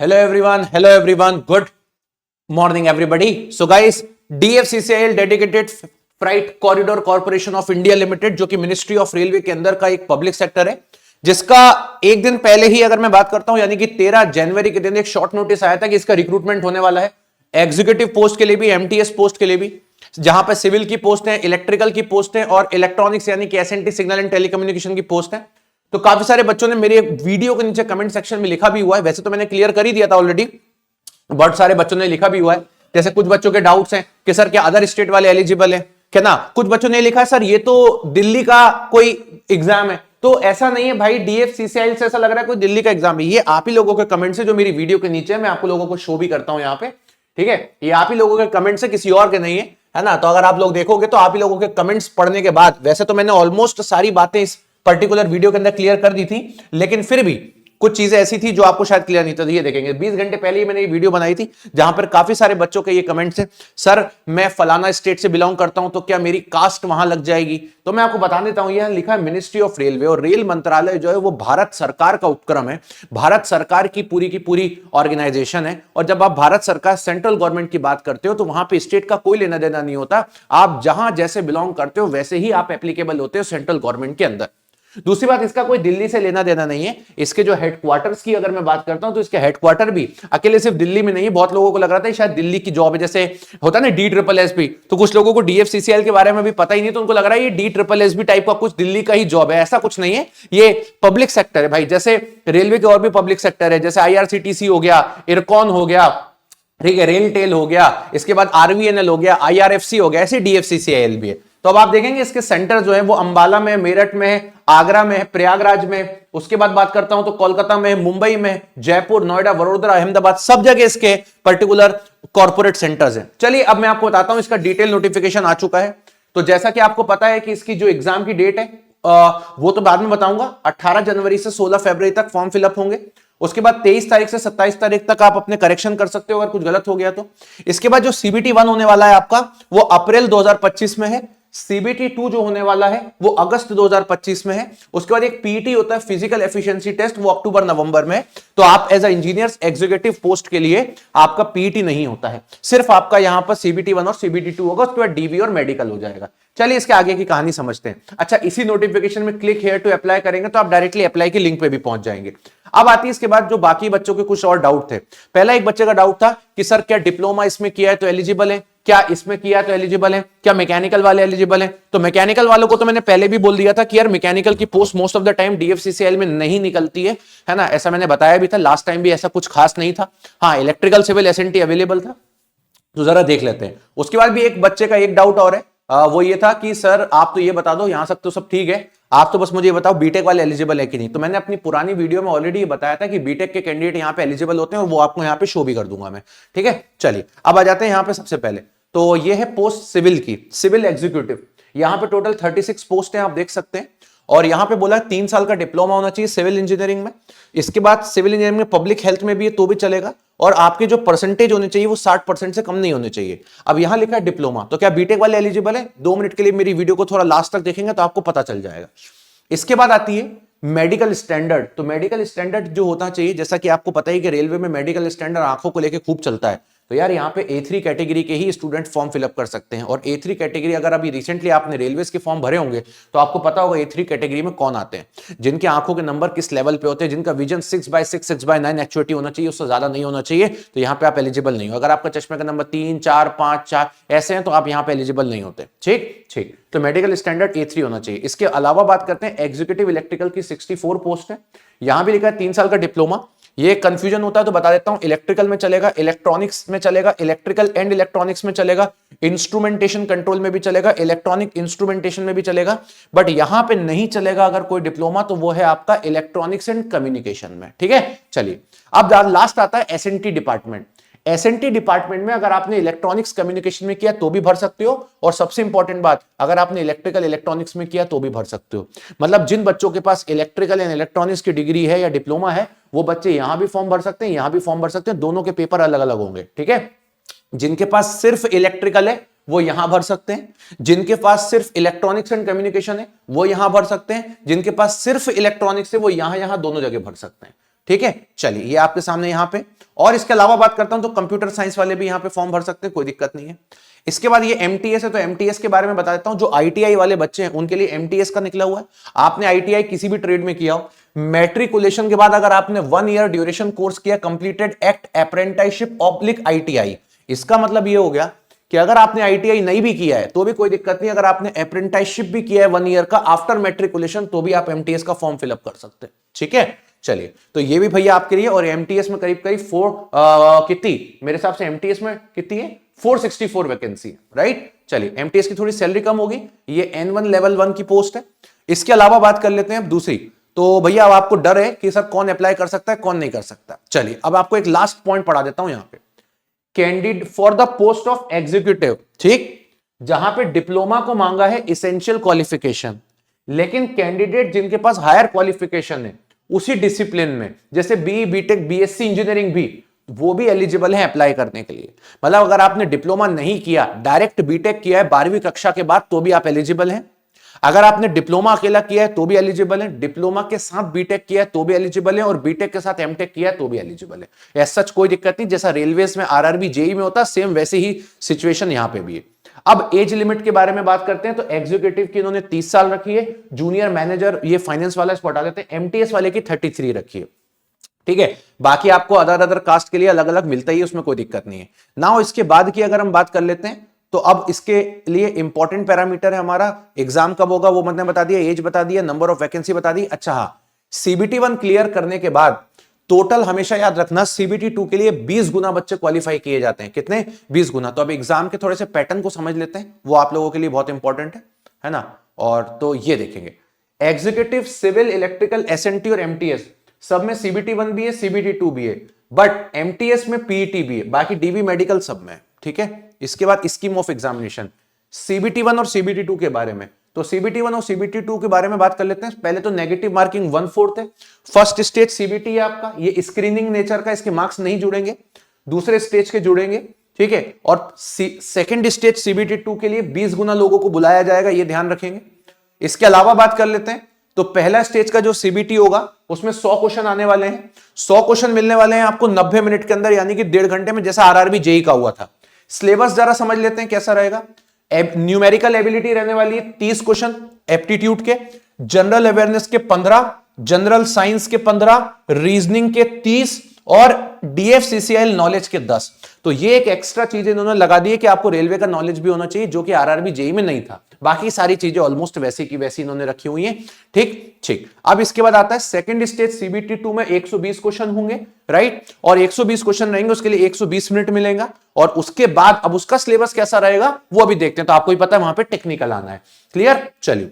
Hello everyone. Good morning, everybody. So, guys, DFCCIL dedicated freight corridor corporation of India limited, जो कि ministry of railway के अंदर का एक पब्लिक सेक्टर है, जिसका एक दिन पहले ही अगर मैं बात करता हूं, यानी कि 13 जनवरी के दिन एक शॉर्ट नोटिस आया था कि इसका रिक्रूटमेंट होने वाला है एग्जीक्यूटिव पोस्ट के लिए भी, एमटीएस पोस्ट के लिए भी, जहां पर सिविल की पोस्ट है, इलेक्ट्रिकल की पोस्ट है और इलेक्ट्रॉनिक्स यानी कि एसएनटी सिग्नल एंड टेलीकम्युनिकेशन की पोस्ट है। तो काफी सारे बच्चों ने मेरे वीडियो के नीचे कमेंट सेक्शन में लिखा भी हुआ है, वैसे तो मैंने क्लियर कर ही दिया था ऑलरेडी, बहुत सारे बच्चों ने लिखा भी हुआ है। जैसे कुछ बच्चों के डाउट्स हैं कि सर क्या अदर स्टेट वाले एलिजिबल हैं क्या ना, कुछ बच्चों ने लिखा है सर ये तो दिल्ली का कोई एग्जाम है। तो ऐसा नहीं है भाई, डीएफसीसीआईएल से ऐसा लग रहा है कोई दिल्ली का एग्जाम है। ये आप ही लोगों के कमेंट से जो मेरी वीडियो के नीचे है, मैं आपको लोगों को शो भी करता हूं यहाँ पे, ठीक है, ये आप ही लोगों के कमेंट से, किसी और के नहीं है ना। तो अगर आप लोग देखोगे तो आप ही लोगों के कमेंट्स पढ़ने के बाद, वैसे तो मैंने ऑलमोस्ट सारी बातें इस पर्टिकुलर वीडियो के अंदर क्लियर कर दी थी, लेकिन फिर भी कुछ चीजें ऐसी थी जो आपको शायद क्लियर नहीं था। ये देखेंगे 20 घंटे पहले ही मैंने ये वीडियो बनाई थी, जहां पर काफी सारे बच्चों के ये कमेंट्स हैं, सर मैं फलाना स्टेट से बिलोंग करता हूं तो क्या मेरी कास्ट वहां लग जाएगी। तो मैं आपको बता देता हूं, यह लिखा है मिनिस्ट्री ऑफ रेलवे, और रेल मंत्रालय जो है वो भारत सरकार का उपक्रम है, भारत सरकार की पूरी ऑर्गेनाइजेशन है। और जब आप भारत सरकार सेंट्रल गवर्नमेंट की बात करते हो तो वहां पे स्टेट का कोई लेना देना नहीं होता। आप जहां जैसे बिलोंग करते हो वैसे ही आप एप्लीकेबल होते हो सेंट्रल गवर्नमेंट के अंदर। दूसरी बात, इसका कोई दिल्ली से लेना देना नहीं है। इसके जो हेडक्वार्टर्स की अगर मैं बात करता हूं तो इसके हेडक्वार्टर भी अकेले सिर्फ दिल्ली में नहीं है। बहुत लोगों को लग रहा था शायद दिल्ली की जॉब है, जैसे होता है ना DSSS, तो कुछ लोगों को डीएफसीसीएल के बारे में भी पता ही नहीं, तो उनको लग रहा है ये DSSS टाइप का कुछ दिल्ली का ही जॉब है। ऐसा कुछ नहीं है, ये पब्लिक सेक्टर है भाई। जैसे रेलवे के और भी पब्लिक सेक्टर है, जैसे IRCTC हो गया, इरकॉन हो गया, ठीक है, रेल टेल हो गया, इसके बाद RVNL हो गया, IRFC हो गया, ऐसे DFCCIL भी है। तो अब आप देखेंगे इसके सेंटर जो है वो अंबाला में, मेरठ में, आगरा में, प्रयागराज में, उसके बाद बात करता हूं तो कोलकाता में, मुंबई में, जयपुर, नोएडा, वडोदरा, अहमदाबाद, सब जगह इसके पर्टिकुलर कॉर्पोरेट सेंटर्स हैं। चलिए अब मैं आपको बताता हूं, इसका डिटेल नोटिफिकेशन आ चुका है। तो जैसा कि आपको पता है कि इसकी जो एग्जाम की डेट है वो तो बाद में बताऊंगा, 18 जनवरी से 16 फरवरी तक फॉर्म फिलअप होंगे। उसके बाद 23 तारीख से 27 तारीख तक आप अपने करेक्शन कर सकते हो अगर कुछ गलत हो गया तो। इसके बाद जो CBT 1 होने वाला है आपका, वो अप्रैल 2025 में है। CBT 2 जो होने वाला है वो अगस्त 2025 में है। उसके बाद एक PET होता है, फिजिकल एफिशिएंसी टेस्ट, वो अक्टूबर नवंबर में है। तो आप as a engineers executive post के लिए आपका PET नहीं होता है, सिर्फ आपका यहां पर CBT 1 और CBT 2 होगा। उसके बाद DV और मेडिकल हो जाएगा। चलिए इसके आगे की कहानी समझते हैं। अच्छा, इसी नोटिफिकेशन में क्लिक हियर टू अप्लाई करेंगे तो आप डायरेक्टली अप्लाई की लिंक पे भी पहुंच जाएंगे। अब आती है इसके बाद जो बाकी बच्चों के कुछ और डाउट थे। पहला एक बच्चे का डाउट था कि सर क्या डिप्लोमा इसमें किया है तो एलिजिबल है, क्या इसमें किया है तो एलिजिबल है, क्या मैकेनिकल वाले एलिजिबल हैं। तो मैकेनिकल वालों को तो मैंने पहले भी बोल दिया था कि यार मैकेनिकल की post most of the time DFCCIL में नहीं निकलती है ना, ऐसा मैंने बताया भी था लास्ट टाइम भी, ऐसा कुछ खास नहीं था। हाँ, इलेक्ट्रिकल, सिविल, SNT अवेलेबल था। तो जरा देख लेते हैं। उसके बाद भी एक बच्चे का एक डाउट और है, वो ये था कि सर आप तो ये बता दो, यहां तक तो सब ठीक है, आप तो बस मुझे ये बताओ बीटेक वाले एलिजिबल है कि नहीं। तो मैंने अपनी पुरानी वीडियो में ऑलरेडी बताया था कि बीटेक के कैंडिडेट यहाँ पे एलिजिबल होते हैं, और वो आपको यहाँ पे शो भी कर दूंगा मैं, ठीक है। चलिए अब आ जाते हैं यहाँ पे। सबसे पहले तो ये है पोस्ट सिविल की, सिविल एग्जीक्यूटिव। यहाँ पे टोटल 36 पोस्ट है, आप देख सकते हैं। और यहां पे बोला 3 साल का डिप्लोमा होना चाहिए सिविल इंजीनियरिंग में। इसके बाद सिविल इंजीनियरिंग में पब्लिक हेल्थ में भी है तो भी चलेगा, और आपके जो परसेंटेज होने चाहिए वो 60% से कम नहीं होने चाहिए। अब यहां लिखा है डिप्लोमा, तो क्या बीटेक वाले एलिजिबल है? 2 मिनट के लिए मेरी वीडियो को थोड़ा लास्ट तक देखेंगे तो आपको पता चल जाएगा। इसके बाद आती है मेडिकल स्टैंडर्ड। तो मेडिकल स्टैंडर्ड जो होता चाहिए, जैसा कि आपको पता ही कि रेलवे में मेडिकल स्टैंडर्ड आंखों को लेकर खूब चलता है, तो यार यहाँ पे A3 कैटेगरी के ही स्टूडेंट फॉर्म फिलअप कर सकते हैं। और A3 कैटेगरी, अगर अभी रिसेंटली आपने रेलवेज के फॉर्म भरे होंगे तो आपको पता होगा A3 कैटेगरी में कौन आते हैं, जिनके आंखों के नंबर किस लेवल पे होते हैं, जिनका विजन 6/6, 6/9 एक्चुअलिटी होना चाहिए, उससे ज्यादा नहीं होना चाहिए। तो यहाँ पे आप एलिजिबल नहीं हो। अगर आपका चश्मे का नंबर 3, 4, 5, 4 ऐसे हैं तो आप यहाँ पे एलिजिबल नहीं होते। ठीक, तो मेडिकल स्टैंडर्ड A3 होना चाहिए। इसके अलावा बात करते हैं एग्जीक्यूटिव इलेक्ट्रिकल की 64 पोस्ट है। यहां भी लिखा है 3 साल का डिप्लोमा। ये कंफ्यूजन होता है तो बता देता हूं, इलेक्ट्रिकल में चलेगा, इलेक्ट्रॉनिक्स में चलेगा, इलेक्ट्रिकल एंड इलेक्ट्रॉनिक्स में चलेगा, इंस्ट्रूमेंटेशन कंट्रोल में भी चलेगा, इलेक्ट्रॉनिक इंस्ट्रूमेंटेशन में भी चलेगा। बट यहां पे नहीं चलेगा अगर कोई डिप्लोमा, तो वो है आपका इलेक्ट्रॉनिक्स एंड कम्युनिकेशन में, ठीक है। चलिए अब लास्ट आता है SNT डिपार्टमेंट। SNT डिपार्टमेंट में अगर आपने इलेक्ट्रॉनिक्स कम्युनिकेशन में किया तो भी भर सकते हो, और सबसे इंपॉर्टेंट बात, अगर आपने इलेक्ट्रिकल इलेक्ट्रॉनिक्स में किया तो भी भर सकते हो। मतलब जिन बच्चों के पास इलेक्ट्रिकल एंड इलेक्ट्रॉनिक्स की डिग्री है या डिप्लोमा है, वो बच्चे यहां भी फॉर्म भर सकते हैं, यहां भी फॉर्म भर सकते हैं। दोनों के पेपर अलग अलग होंगे, ठीक है। जिनके पास सिर्फ इलेक्ट्रिकल है वो यहां भर सकते हैं, जिनके पास सिर्फ इलेक्ट्रॉनिक्स एंड कम्युनिकेशन है वो यहां भर सकते हैं, जिनके पास सिर्फ इलेक्ट्रॉनिक्स है वो यहां दोनों जगह भर सकते हैं। ठीक है, चलिए ये आपके सामने यहां पे। और इसके अलावा बात करता हूं तो कंप्यूटर साइंस वाले भी यहां पे फॉर्म भर सकते हैं, कोई दिक्कत नहीं है। इसके बाद ये एमटीएस है, तो एमटीएस के बारे में बता देता हूं। जो आईटीआई वाले बच्चे हैं उनके लिए एमटीएस का निकला हुआ है। आपने आईटीआई किसी भी ट्रेड में किया हो, मैट्रिकुलेशन के बाद अगर आपने 1 ईयर ड्यूरेशन कोर्स किया, completed act apprenticeship oblique ITI, इसका मतलब ये हो गया कि अगर आपने आईटीआई नहीं भी किया है तो भी कोई दिक्कत नहीं, अगर आपने अप्रेंटिसशिप भी किया है 1 ईयर का आफ्टर मैट्रिकुलेशन, तो भी आप एमटीएस का फॉर्म फिलअप कर सकते हैं। ठीक है, चलिए तो ये भी भैया आपके लिए। और एमटीएस में करीब करीब कितनी, मेरे हिसाब से एमटीएस में कितनी है, 464 वैकेंसी है, राइट। चलिए एमटीएस की थोड़ी सैलरी कम होगी, ये N1 लेवल 1 की पोस्ट है। इसके अलावा बात कर लेते हैं अब दूसरी। तो भैया अब आपको डर है कि सर कौन अप्लाई कर सकता है कौन नहीं कर सकता। चलिए अब आपको एक लास्ट पॉइंट पढ़ा देता हूं यहां पे। Candidate for the post of executive, ठीक, जहां पे डिप्लोमा को मांगा है इसेंशियल क्वालिफिकेशन, लेकिन कैंडिडेट जिनके पास हायर क्वालिफिकेशन है उसी डिसिप्लिन में, जैसे बीई बीटेक बीएससी इंजीनियरिंग भी, वो भी एलिजिबल है अप्लाई करने के लिए। मतलब अगर आपने डिप्लोमा नहीं किया, डायरेक्ट बीटेक किया है 12वीं कक्षा के बाद, तो भी आप एलिजिबल हैं। अगर आपने डिप्लोमा अकेला किया है तो भी एलिजिबल है, डिप्लोमा के साथ बीटेक किया है तो भी एलिजिबल है, और बीटेक के साथ एमटेक किया है तो भी एलिजिबल है। ऐसा कोई दिक्कत नहीं, जैसा रेलवेज में आरआरबी जेई में होता सेम वैसे ही सिचुएशन यहां पे भी है। अब एज लिमिट के बारे में बात करते हैं, तो एग्जीक्यूटिव की इन्होंने 30 साल रखी है, जूनियर मैनेजर ये फाइनेंस वाला इसको हटा देते हैं, एमटीएस वाले की 33 रखी है। ठीक है, बाकी आपको अदर कास्ट के लिए अलग अलग मिलता ही है, उसमें कोई दिक्कत नहीं है ना। इसके बाद की अगर हम बात कर लेते हैं, तो अब इसके लिए इंपॉर्टेंट पैरामीटर है हमारा, एग्जाम कब होगा वो मैंने बता दिया, एज बता दिया, नंबर ऑफ वैकेंसी बता दी। अच्छा हाँ, सीबीटी 1 क्लियर करने के बाद टोटल हमेशा याद रखना, सीबीटी 2 के लिए 20 गुना बच्चे क्वालिफाई किए जाते हैं। कितने? 20 गुना। तो अब एग्जाम के थोड़े से पैटर्न को समझ लेते हैं, वो आप लोगों के लिए बहुत इंपॉर्टेंट है ना। और तो ये देखेंगे, एग्जीक्यूटिव, सिविल, इलेक्ट्रिकल, एसएनटी और एमटीएस सब में सीबीटी 1 भी है, सीबीटी 2 भी है, बट एमटीएस में पीईटी भी है, बाकी डीबी मेडिकल सब में है। ठीक है, इसके बाद स्कीम ऑफ एग्जामिनेशन, सीबीटी 1 और सीबीटी 2 के बारे में। तो सीबीटी 1 और सीबीटी 2 के बारे में बात कर लेते हैं। पहले तो नेगेटिव मार्किंग 1/4 है। फर्स्ट स्टेज सीबीटी है आपका, ये स्क्रीनिंग नेचर का, इसके मार्क्स नहीं जुड़ेंगे, दूसरे स्टेज के जुड़ेंगे। ठीक है, और सेकंड स्टेज सीबीटी 2 के लिए 20 गुना लोगों को बुलाया जाएगा, ये ध्यान रखेंगे। इसके अलावा बात कर लेते हैं, तो पहला स्टेज का जो सीबीटी होगा उसमें 100 क्वेश्चन आने वाले हैं। 100 क्वेश्चन मिलने वाले हैं आपको 90 मिनट के अंदर, यानी कि 1.5 घंटे में, जैसा आरआरबी जेई का हुआ था। सिलेबस जरा समझ लेते हैं कैसा रहेगा। न्यूमेरिकल एबिलिटी रहने वाली है 30 क्वेश्चन, एप्टीट्यूड के, जनरल अवेयरनेस के 15, जनरल साइंस के 15, रीजनिंग के 30 और डीएफसीसीआई नॉलेज के 10। तो ये एक एक्स्ट्रा चीज इन्होंने लगा दी है कि आपको रेलवे का नॉलेज भी होना चाहिए, जो कि आरआरबी जेई में नहीं था। बाकी सारी चीजें ऑलमोस्ट वैसी की वैसी इन्होंने रखी हुई हैं। ठीक। अब इसके बाद आता है सेकंड स्टेज सीबीटी 2 में 120 क्वेश्चन होंगे, राइट, और 120 क्वेश्चन रहेंगे, उसके लिए 120 मिनट मिलेगा। और उसके बाद अब उसका सिलेबस कैसा रहेगा वो अभी देखते हैं। तो आपको ही पता है वहां पे टेक्निकल आना है, क्लियर। चलिए,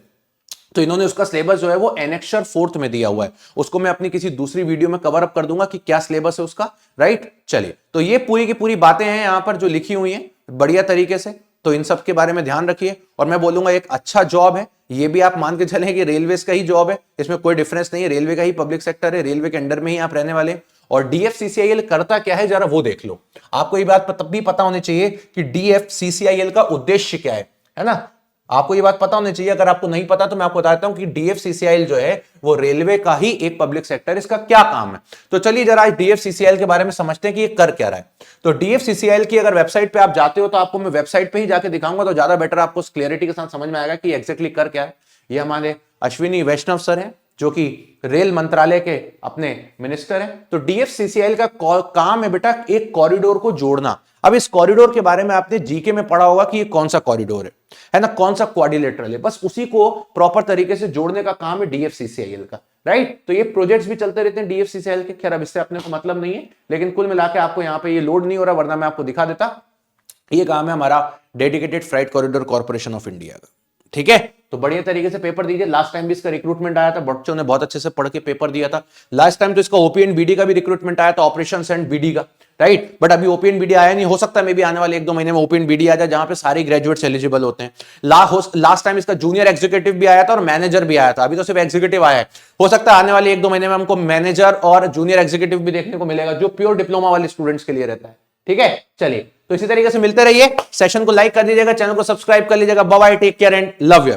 तो इन्होंने उसका सिलेबस जो है वो एनेक्सर 4th में दिया हुआ है, उसको मैं अपनी किसी दूसरी वीडियो में कवर अप कर दूंगा कि क्या सिलेबस है उसका, राइट। चलिए, तो ये पूरी की पूरी बातें हैं यहां पर जो लिखी हुई हैं बढ़िया तरीके से, तो इन सब के बारे में ध्यान रखिए। और मैं बोलूंगा एक अच्छा जॉब है, ये भी आप मान के चलें कि रेलवेज का ही जॉब है, इसमें कोई डिफरेंस नहीं है, रेलवे का ही पब्लिक सेक्टर है, रेलवे के अंडर में ही आप रहने वाले। और डीएफसीसीआईएल करता क्या है जरा वो देख लो। आपको ये बात तब भी पता होनी चाहिए कि डीएफसीसीआईएल का उद्देश्य क्या है ना। आपको ये बात पता होनी चाहिए। अगर आपको नहीं पता तो मैं आपको बताता हूं कि डीएफसीसीआईएल जो है वो रेलवे का ही एक पब्लिक सेक्टर, इसका क्या काम है। तो चलिए जरा आज डीएफसीसीआईएल के बारे में समझते हैं कि ये कर क्या रहा है। तो डीएफसीसीआईएल की अगर वेबसाइट पे आप जाते हो तो आपको मैं वेबसाइट पे ही जाके दिखाऊंगा, तो ज्यादा बेटर आपको क्लियरिटी के साथ समझ में आएगा कि एग्जैक्टली कर क्या है। ये हमारे अश्विनी वैष्णव सर हैं जो कि रेल मंत्रालय के अपने मिनिस्टर हैं। तो डीएफसीसीआईएल का काम है बेटा एक कॉरिडोर को जोड़ना। अब इस कॉरिडोर के बारे में आपने जीके में पढ़ा होगा कि ये कौन सा कॉरिडोर है ना, कौन सा क्वाड्रिलेटरल है, बस उसी को प्रॉपर तरीके से जोड़ने का काम है डीएफसीसीआईएल का, राइट। तो ये प्रोजेक्ट्स भी चलते रहते हैं डीएफसीसीआईएल के, खैर अब इससे अपने को मतलब नहीं है, लेकिन कुल मिला के आपको यहाँ पे ये लोड नहीं हो रहा, वरना मैं आपको दिखा देता। ये काम है हमारा dedicated freight corridor corporation of India का, ठीक है। तो बढ़िया तरीके से पेपर दीजिए। लास्ट टाइम भी इसका रिक्रूटमेंट आया था, बच्चों ने बहुत अच्छे से पढ़ के पेपर दिया था। लास्ट टाइम तो इसका ओपीएन बीडी का भी रिक्रूटमेंट आया था, ऑपरेशन एंड बीडी का, राइट। बट अभी ओपीएन बीडी आया नहीं, हो सकता है मे भी आने वाले 1-2 महीने में ओपीएन बीडी आ जाए, जहां पे सारे ग्रेजुएट्स एलिजिबल होते हैं। लास्ट टाइम इसका जूनियर एग्जीक्यूटिव भी आया था और मैनेजर भी आया था, अभी तो सिर्फ एग्जीक्यूटिव आया है। हो सकता है आने वाले 1-2 महीने में हमको मैनेजर और जूनियर एग्जीक्यूटिव भी देखने को मिलेगा, जो प्योर डिप्लोमा वाले स्टूडेंट्स के लिए रहता है, ठीक है। चलिए, तो इसी तरीके से मिलते रहिए, सेशन को लाइक कर दीजिएगा, चैनल को सब्सक्राइब कर लीजिएगा। Bye bye, take care and love you.